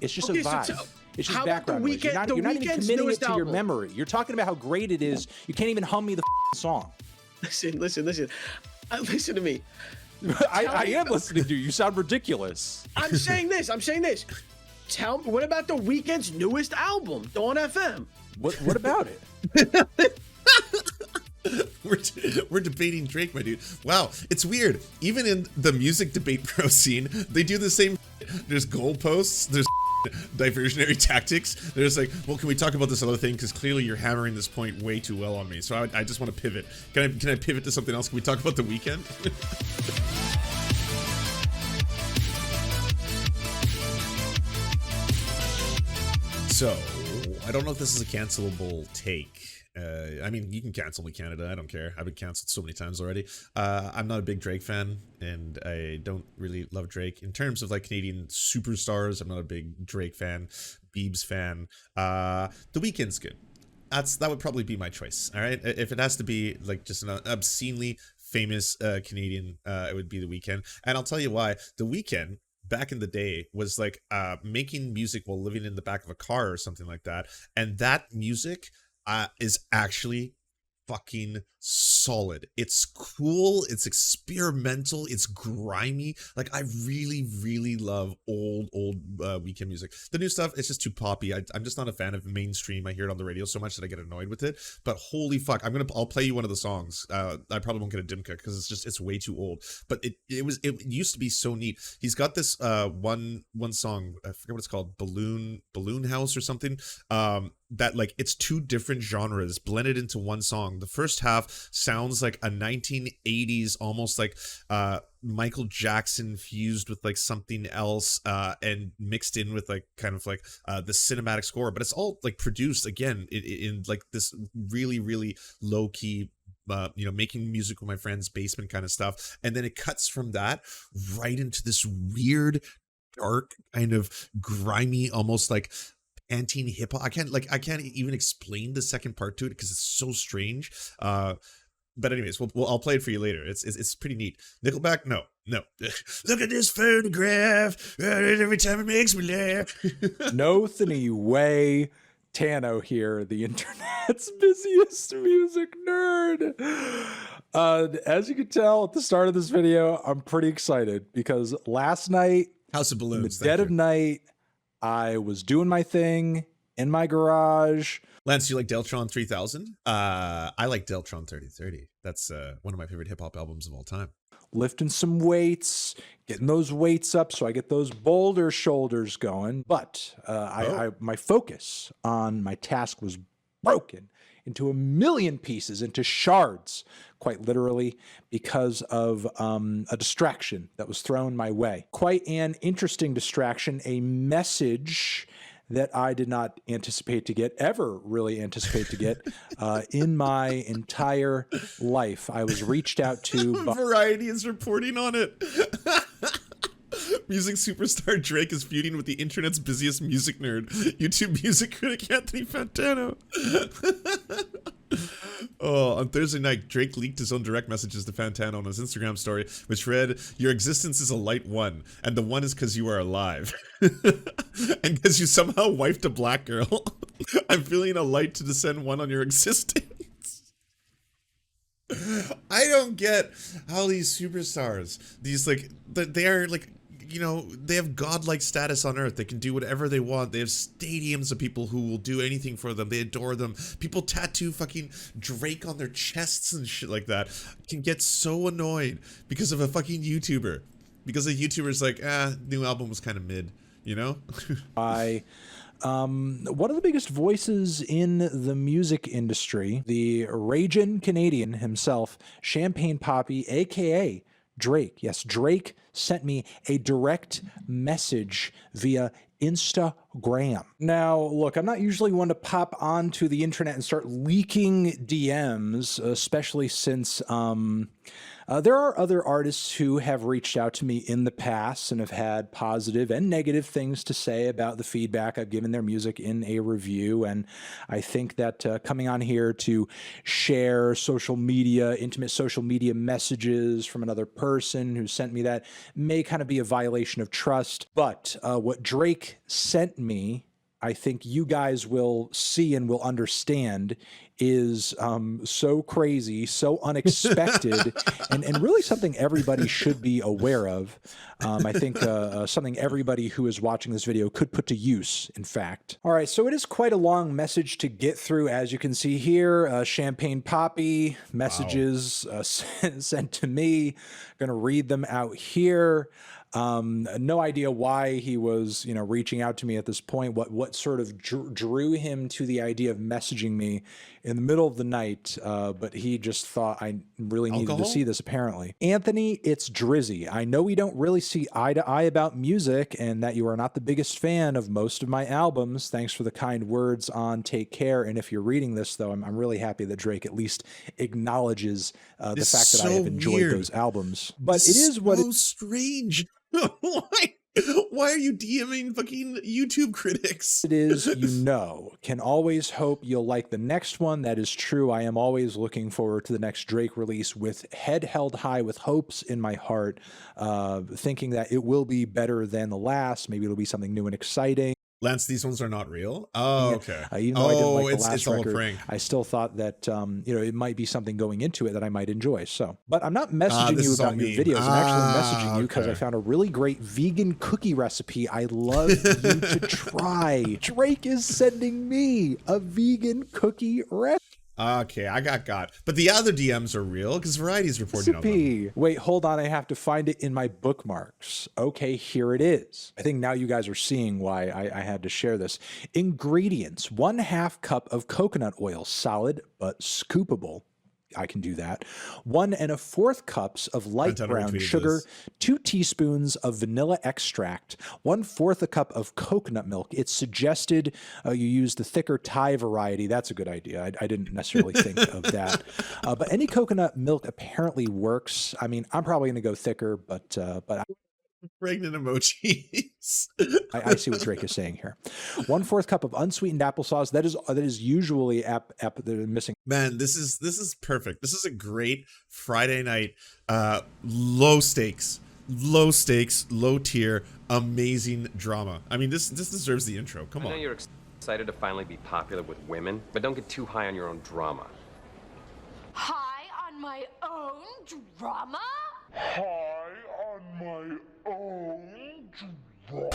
It's just Okay, a so vibe. It's just how about the background noise. You're Weeknd- not, the you're not even Weeknd's committing it newest to your album? memory. You're talking about how great it is. You can't even hum me the song. Listen. Listen to me. I am listening to you. You sound ridiculous. I'm saying this. Tell me, what about the Weeknd's newest album, Dawn FM? What about it? We're debating Drake, my dude. Wow, it's weird. Even in the music debate pro scene, they do the same. There's goalposts. There's diversionary tactics. There's like, well, can we talk about this other thing? Because clearly you're hammering this point way too well on me. So I just want to pivot. Can I pivot to something else? Can we talk about the Weeknd? So I don't know if this is a cancelable take. I mean, you can cancel me, Canada. I don't care. I've been canceled so many times already. I'm not a big Drake fan, and I don't really love Drake. In terms of like Canadian superstars, I'm not a big Drake fan, Biebs fan. The Weeknd's good. That would probably be my choice. All right, if it has to be like just an obscenely famous Canadian, it would be The Weeknd. And I'll tell you why. The Weeknd, back in the day, was like making music while living in the back of a car or something like that, and that music is actually fucking solid. It's cool, it's experimental, it's grimy. Like, I really love old Weeknd music. The new stuff, it's just too poppy. I'm just not a fan of mainstream. I hear it on the radio so much that I get annoyed with it. But holy fuck, I'll play you one of the songs. I probably won't get a Dimka because it's way too old. But it used to be so neat. He's got this one song, I forget what it's called, Balloon House or something. That like, it's two different genres blended into one song. The first half sounds like a 1980s, almost like Michael Jackson fused with like something else, and mixed in with like kind of like the cinematic score, but it's all like produced again in like this really low key, making music with my friend's basement kind of stuff. And then it cuts from that right into this weird, dark, kind of grimy, almost like anti-hip hop. I can't even explain the second part to it because it's so strange. But anyways, I'll play it for you later. It's pretty neat. Nickelback, no. Look at this photograph. Every time it makes me laugh. No thinny way. Tano here, the internet's busiest music nerd. As you can tell at the start of this video, I'm pretty excited because last night, House of Balloons, in the dead of night, I was doing my thing in my garage. Lance, you like Deltron 3000? I like Deltron 3030. That's one of my favorite hip hop albums of all time. Lifting some weights, getting those weights up so I get those boulder shoulders going. But my focus on my task was broken into a million pieces, into shards, quite literally, because of a distraction that was thrown my way. Quite an interesting distraction, a message that I did not ever really anticipate to get in my entire life. I was reached out to by Variety is reporting on it. Music superstar Drake is feuding with the internet's busiest music nerd, YouTube music critic Anthony Fantano. Oh, on Thursday night, Drake leaked his own direct messages to Fantano on his Instagram story, which read, "Your existence is a light one, and the one is because you are alive. And because you somehow wifed a black girl, I'm feeling a light to descend one on your existence." I don't get how these superstars, these like, they are like, they have godlike status on earth. They can do whatever they want. They have stadiums of people who will do anything for them. They adore them. People tattoo fucking Drake on their chests and shit like that. Can get so annoyed because of a fucking YouTuber. Because a YouTuber's like, new album was kind of mid, one of the biggest voices in the music industry, the ragin' Canadian himself, Champagne Poppy, aka Drake. Yes, Drake sent me a direct message via Instagram. Now, look, I'm not usually one to pop onto the internet and start leaking DMs, especially since there are other artists who have reached out to me in the past and have had positive and negative things to say about the feedback I've given their music in a review. And I think that coming on here to share intimate social media messages from another person who sent me that may kind of be a violation of trust. But what Drake Drake sent me, I think you guys will see and will understand, is so crazy, so unexpected, and really something everybody should be aware of. I think something everybody who is watching this video could put to use, in fact. All right, so it is quite a long message to get through, as you can see here. Champagne Poppy, messages sent to me. Going to read them out here. No idea why he was, reaching out to me at this point. What sort of drew him to the idea of messaging me in the middle of the night? But he just thought I really needed to see this, apparently. Anthony, it's Drizzy. I know we don't really see eye to eye about music and that you are not the biggest fan of most of my albums. Thanks for the kind words on Take Care. And if you're reading this, though, I'm really happy that Drake at least acknowledges the fact that I have enjoyed those albums. But it is what so strange. Why are you DMing fucking YouTube critics? it is, can always hope you'll like the next one. That is true. I am always looking forward to the next Drake release with head held high, with hopes in my heart, thinking that it will be better than the last. Maybe it'll be something new and exciting. Lance, these ones are not real. Oh, okay. Even though I didn't like the last it's all record, a prank. I still thought that it might be something going into it that I might enjoy. So, but I'm not messaging you about new videos. I'm actually messaging you because I found a really great vegan cookie recipe I love you to try. Drake is sending me a vegan cookie recipe. Okay, I got. But the other DMs are real because Variety's reporting on them. Wait, hold on. I have to find it in my bookmarks. Okay, here it is. I think now you guys are seeing why I had to share this. Ingredients: 1/2 cup of coconut oil, solid but scoopable. I can do that. 1 1/4 cups of light Fantano brown retweeted sugar, this. 2 teaspoons of vanilla extract, 1/4 a cup of coconut milk. It's suggested you use the thicker Thai variety. That's a good idea. I didn't necessarily think of that. But any coconut milk apparently works. I mean, I'm probably going to go thicker, but Pregnant emojis. I see what Drake is saying here. 1/4 cup of unsweetened applesauce. That is usually the missing. Man, this is perfect. This is a great Friday night, low stakes, low tier, amazing drama. I mean, this deserves the intro. Come on. I know you're excited to finally be popular with women, but don't get too high on your own drama. High on my own drama? High on my own drama.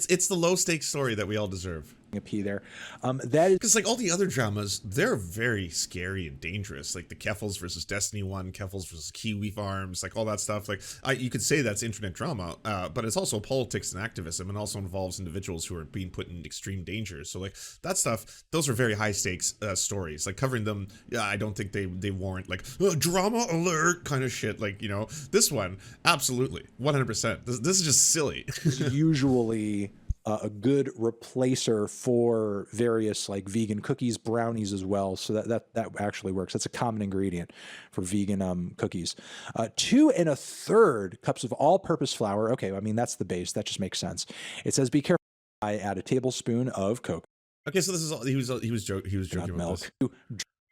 It's the low stakes story that we all deserve. A P there. That is Because like all the other dramas, they're very scary and dangerous. Like the Keffels versus Destiny one, Keffels versus Kiwi Farms, like all that stuff. Like you could say that's internet drama, but it's also politics and activism, and also involves individuals who are being put in extreme danger. So like that stuff, those are very high stakes stories. Like covering them, I don't think they warrant like drama alert kind of shit. Like this one, absolutely, 100%. This is just silly. usually a good replacer for various like vegan cookies, brownies as well. So that actually works. That's a common ingredient for vegan cookies. 2 1/3 cups of all-purpose flour. Okay, I mean that's the base. That just makes sense. It says be careful. I add a tablespoon of coconut Okay, so this is all he was joking about milk. this.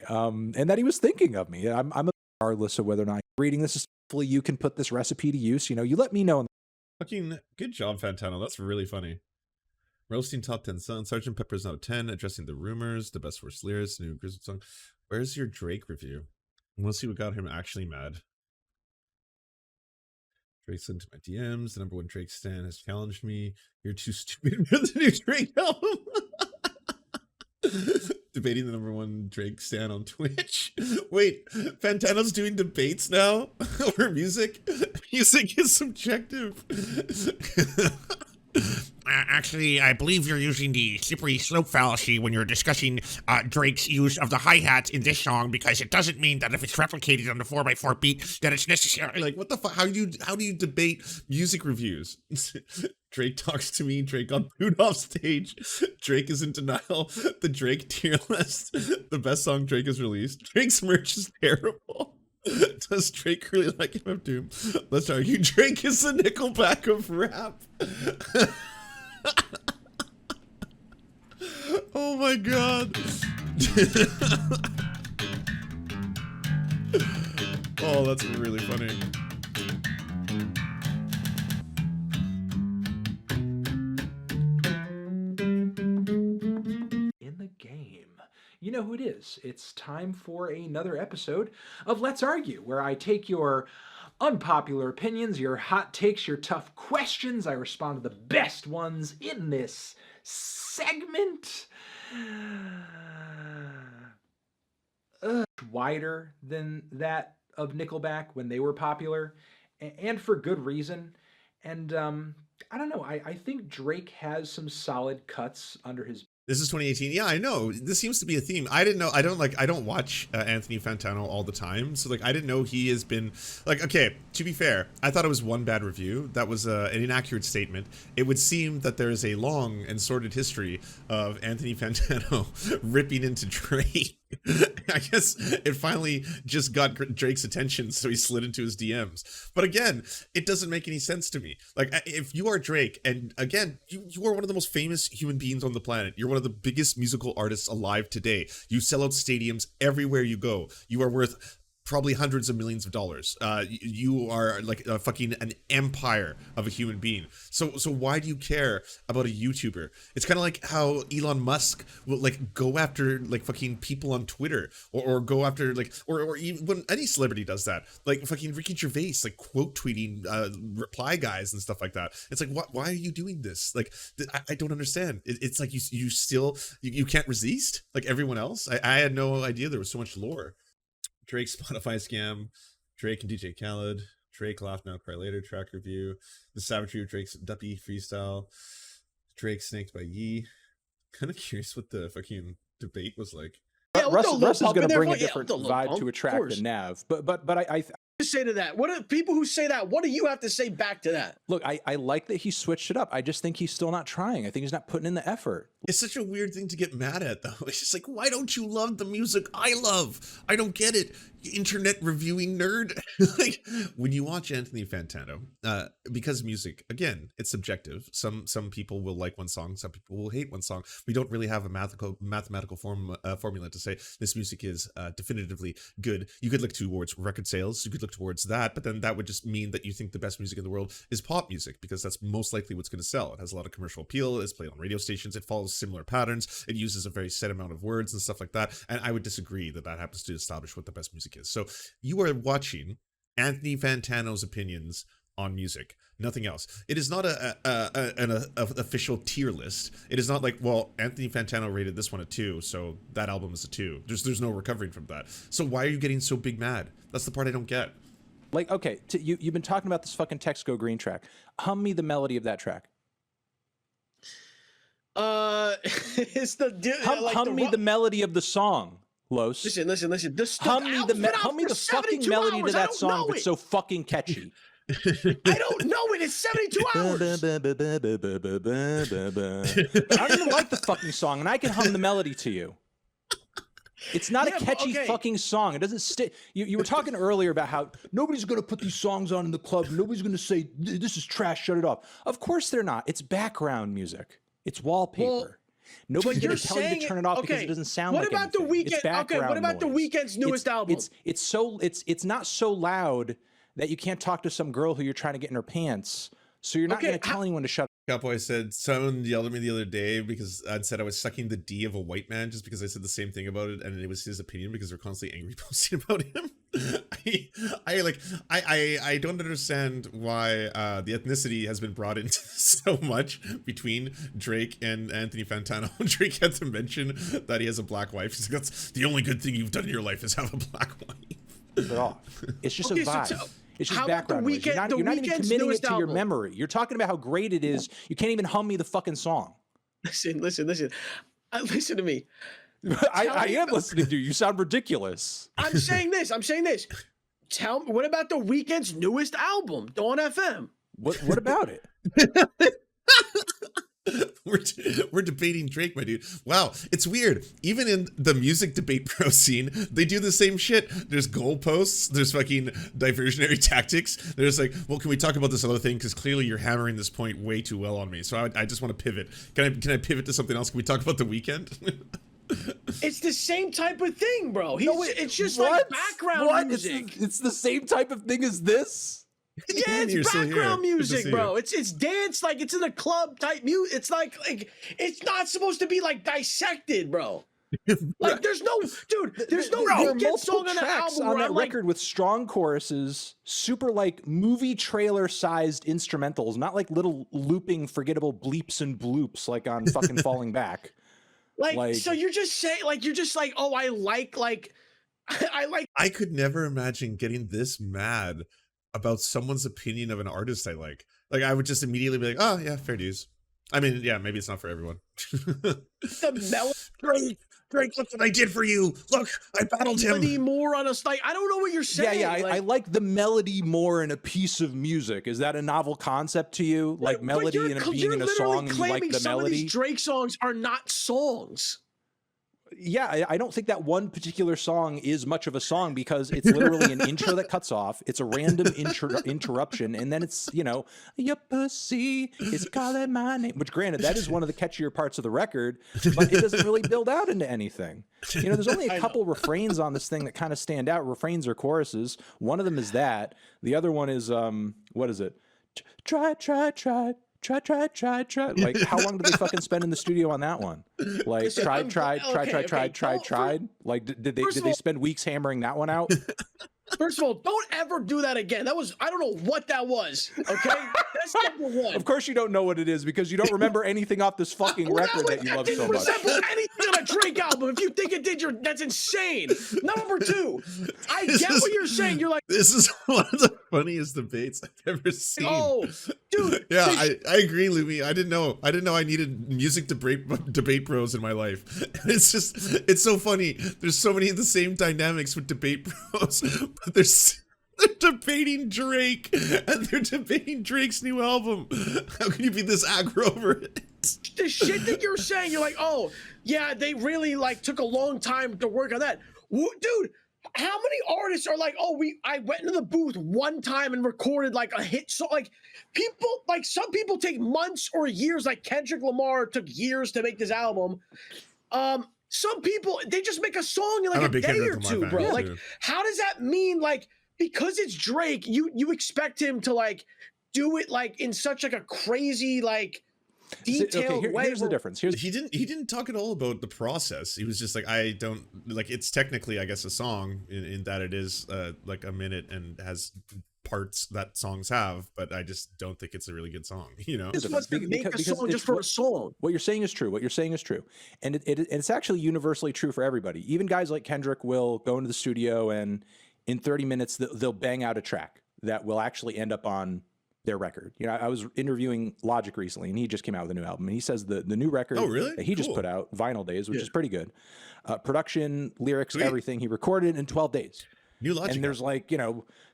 And that he was thinking of me. I'm regardless of whether or not I'm reading this. Hopefully you can put this recipe to use. You let me know. Fucking good job, Fantano. That's really funny. Roasting top 10 songs. Sergeant Pepper's out 10. Addressing the rumors. The best worst lyrics. New Grizzled song. Where's your Drake review? Let's see what got him actually mad. Drake sent to my DMs. The #1 Drake stan has challenged me. You're too stupid for the new Drake album. Debating the #1 Drake stan on Twitch. Wait, Fantano's doing debates now over music? Music is subjective. Actually, I believe you're using the slippery slope fallacy when you're discussing Drake's use of the hi-hat in this song, because it doesn't mean that if it's replicated on the 4x4 beat that it's necessary. Like, what the fuck? How do you debate music reviews? Drake talks to me. Drake got booed off stage. Drake is in denial. The Drake tier list. The best song Drake has released. Drake's merch is terrible. Does Drake really like MF Doom? Let's argue Drake is the Nickelback of rap. Oh my god. Oh, that's really funny. In the game. You know who it is. It's time for another episode of Let's Argue, where I take your unpopular opinions, your hot takes, your tough questions. I respond to the best ones in this segment. Wider than that of Nickelback when they were popular, and for good reason. And I don't know. I think Drake has some solid cuts under his. This is 2018. Yeah, I know. This seems to be a theme. I didn't know. I don't watch Anthony Fantano all the time. So like, I didn't know he has been like, okay, to be fair, I thought it was one bad review. That was an inaccurate statement. It would seem that there is a long and sordid history of Anthony Fantano ripping into Drake. I guess it finally just got Drake's attention, so he slid into his DMs. But again, it doesn't make any sense to me. Like, if you are Drake, and again, you are one of the most famous human beings on the planet. You're one of the biggest musical artists alive today. You sell out stadiums everywhere you go. You are worth probably hundreds of millions of dollars. You are like fucking an empire of a human being. So why do you care about a YouTuber? It's kind of like how Elon Musk will like go after like fucking people on Twitter, or go after like, or even when any celebrity does that, like fucking Ricky Gervais, like quote tweeting reply guys and stuff like that. It's like, why are you doing this? Like, I don't understand. It's like you still, you can't resist like everyone else. I had no idea there was so much lore. Drake Spotify scam, Drake and DJ Khaled, Drake Laugh Now Cry Later track review, the savagery of Drake's Duppy freestyle, Drake snaked by Yee. Kind of curious what the fucking debate was like. Yeah, Russ is going to bring a yeah, different vibe to attract the nav, but I say to that. What do people who say that? What do you have to say back to that? look, I like that he switched it up. I just think he's still not trying. I think he's not putting in the effort. It's such a weird thing to get mad at, though. It's just like, why don't you love the music I love? I don't get it, you internet reviewing nerd. Like, when you watch Anthony Fantano, because music, again, it's subjective. Some people will like one song, some people will hate one song. We don't really have a mathematical formula to say this music is definitively good. You could look towards record sales, you could look towards that, but then that would just mean that you think the best music in the world is pop music, because that's most likely what's going to sell. It has a lot of commercial appeal, it's played on radio stations, it follows similar patterns, it uses a very set amount of words and stuff like that, and I would disagree that happens to establish what the best music is. So you are watching Anthony Fantano's opinions on music, nothing else. It is not an official tier list. It is not like, well, Anthony Fantano rated this one a 2, so that album is a 2. There's no recovering from that. So why are you getting so big mad? That's the part I don't get. Like, okay, you've been talking about this fucking Text Go Green track. Hum me the melody of that track. It's the hum me the melody of the song, Los. Listen. Hum me the fucking melody to that song. It's so fucking catchy. I don't know it. It's 72 hours. I don't even like the fucking song, and I can hum the melody to you. It's not a catchy fucking song. It doesn't stick. You were talking earlier about how nobody's going to put these songs on in the club. Nobody's going to say, this is trash, shut it off. Of course they're not. It's background music. It's wallpaper. Well, nobody's going to tell you to turn it off because it doesn't sound like anything. What about the Weeknd? Okay, what about the Weeknd's newest album? It's not so loud that you can't talk to some girl who you're trying to get in her pants. So you're not going to tell anyone to shut up. Cowboy said, someone yelled at me the other day because I'd said I was sucking the D of a white man just because I said the same thing about it, and it was his opinion because they're constantly angry posting about him. I don't understand why the ethnicity has been brought into so much between Drake and Anthony Fantano. Drake had to mention that he has a black wife. He's like, that's the only good thing you've done in your life is have a black wife. They're off. It's just a vibe. It's just background noise. You're not even committing it to your memory. You're talking about how great it is. You can't even hum me the fucking song. Listen. Listen to me. I am listening to you. You sound ridiculous. I'm saying this. Tell me, what about the Weeknd's newest album, Dawn FM? What about it? we're debating Drake, my dude. Wow, it's weird. Even in the music debate pro scene, they do the same shit. There's goalposts. There's fucking diversionary tactics. There's like, well, can we talk about this other thing? Because clearly you're hammering this point way too well on me. So I just want to pivot. Can I pivot to something else? Can we talk about the Weeknd? It's the same type of thing, bro. It's just What? like background music. It's the same type of thing as this? Yeah, You're it's still here. background Good to music, see bro. you. It's dance, like it's in a club type music. It's like it's not supposed to be like dissected, bro. Like there's no There are Weeknd multiple song on the tracks album on where that I'm like, record with strong choruses, super like movie trailer sized instrumentals, not like little looping forgettable bleeps and bloops like on fucking Falling Back. like so you're just saying oh I like I could never imagine getting this mad about someone's opinion of an artist I like. Like, I would just immediately be like, oh, yeah, fair dues. I mean, yeah, maybe it's not for everyone. the Drake, look what I did for you. Look, I battled melody him. more on us. Like I don't know what you're saying. Yeah, I like the melody more in a piece of music. Is that a novel concept to you? Like melody and it being in a song and you like the some of melody? these Drake songs are not songs. Yeah, I don't think that one particular song is much of a song because it's literally an intro that cuts off. It's a random interruption, and then it's, your pussy is calling my name. Which, granted, that is one of the catchier parts of the record, but it doesn't really build out into anything. There's only a couple refrains on this thing that kind of stand out. Refrains or choruses. One of them is that. The other one is what is it? Try. Like, how long did they fucking spend in the studio on that one? Like, tried. Like, did they spend weeks hammering that one out? First of all, don't ever do that again. I don't know what that was. Okay, that's number one. Of course you don't know what it is because you don't remember anything off this fucking record that you love so much. That didn't resemble anything on a Drake album. If you think it did, that's insane. Number two, I get what you're saying. You're like, this is one of the funniest debates I've ever seen. oh, dude. Yeah, I agree, Louis. I didn't know I needed music debate pros in my life. It's so funny. There's so many of the same dynamics with debate pros, but they're debating Drake and they're debating Drake's new album. How can you be this aggro over it? The shit that you're saying, you're like, oh, yeah, they really like took a long time to work on that. Dude, how many artists are like, oh, I went into the booth one time and recorded like a hit song? Like some people take months or years, like Kendrick Lamar took years to make this album. Some people, they just make a song in like a day or two, bro. Like, how does that mean, like, because it's Drake, you expect him to like do it like in such like a crazy like detailed way? Here's the difference. He didn't talk at all about the process. He was just like, I don't like, it's technically, I guess, a song in that it is like a minute and has parts that songs have, but I just don't think it's a really good song. Just wants to make a song just for a song. What you're saying is true. And it's actually universally true for everybody. Even guys like Kendrick will go into the studio and in 30 minutes they'll bang out a track that will actually end up on their record. I was interviewing Logic recently and he just came out with a new album and he says the new record that he just put out, Vinyl Days, which is pretty good. Production, lyrics, everything, he recorded in 12 days. New Logic. And there's like,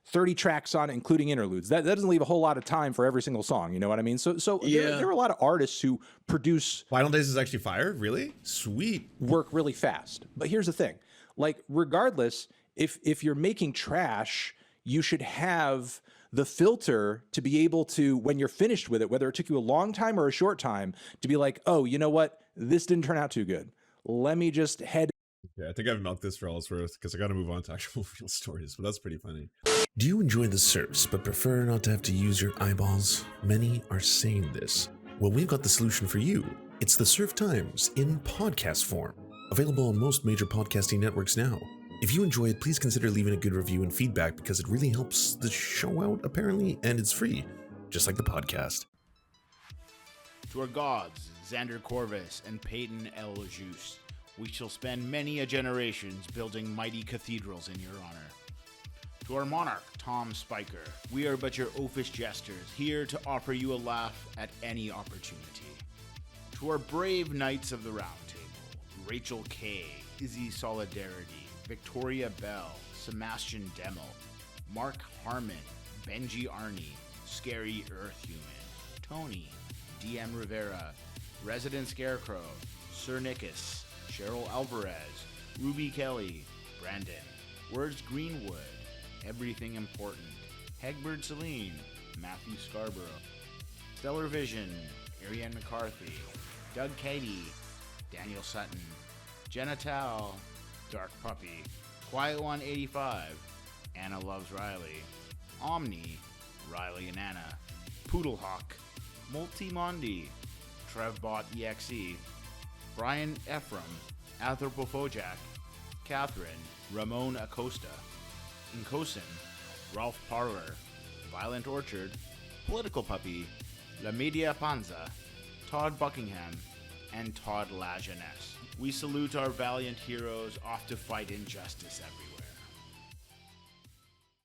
30 tracks on it, including interludes. That doesn't leave a whole lot of time for every single song. You know what I mean? So there are a lot of artists who produce. Vinyl Days is actually fire? Really? Sweet. Work really fast. But here's the thing. Like, regardless, if you're making trash, you should have the filter to be able to, when you're finished with it, whether it took you a long time or a short time, to be like, oh, you know what? This didn't turn out too good. Let me just head. Yeah, I think I've milked this for all it's worth because I got to move on to actual real stories, but that's pretty funny. Do you enjoy the Serfs but prefer not to have to use your eyeballs? Many are saying this. Well, we've got the solution for you. It's the Serf Times in podcast form, available on most major podcasting networks now. If you enjoy it, please consider leaving a good review and feedback because it really helps the show out, apparently, and it's free, just like the podcast. To our gods, Xander Corvus and Peyton L. Juste, we shall spend many a generations building mighty cathedrals in your honor. To our monarch, Tom Spiker, we are but your oafish jesters, here to offer you a laugh at any opportunity. To our brave knights of the Round Table, Rachel K., Izzy Solidarity, Victoria Bell, Sebastian Demel, Mark Harmon, Benji Arney, Scary Earth Human, Tony, DM Rivera, Resident Scarecrow, Sir Nickus, Cheryl Alvarez, Ruby Kelly, Brandon, Words Greenwood, Everything Important, Hegbert Celine, Matthew Scarborough, Stellar Vision, Ariane McCarthy, Doug Cady, Daniel Sutton, Jenna Tao, Dark Puppy, Quiet One 85, Anna Loves Riley, Omni, Riley and Anna, Poodlehawk, Multimondi, Trevbot EXE, Brian Ephraim, Anthropophojak, Catherine, Ramon Acosta, Nkosin, Ralph Parler, Violent Orchard, Political Puppy, La Media Panza, Todd Buckingham, and Todd La Jeunesse. We salute our valiant heroes off to fight injustice everywhere.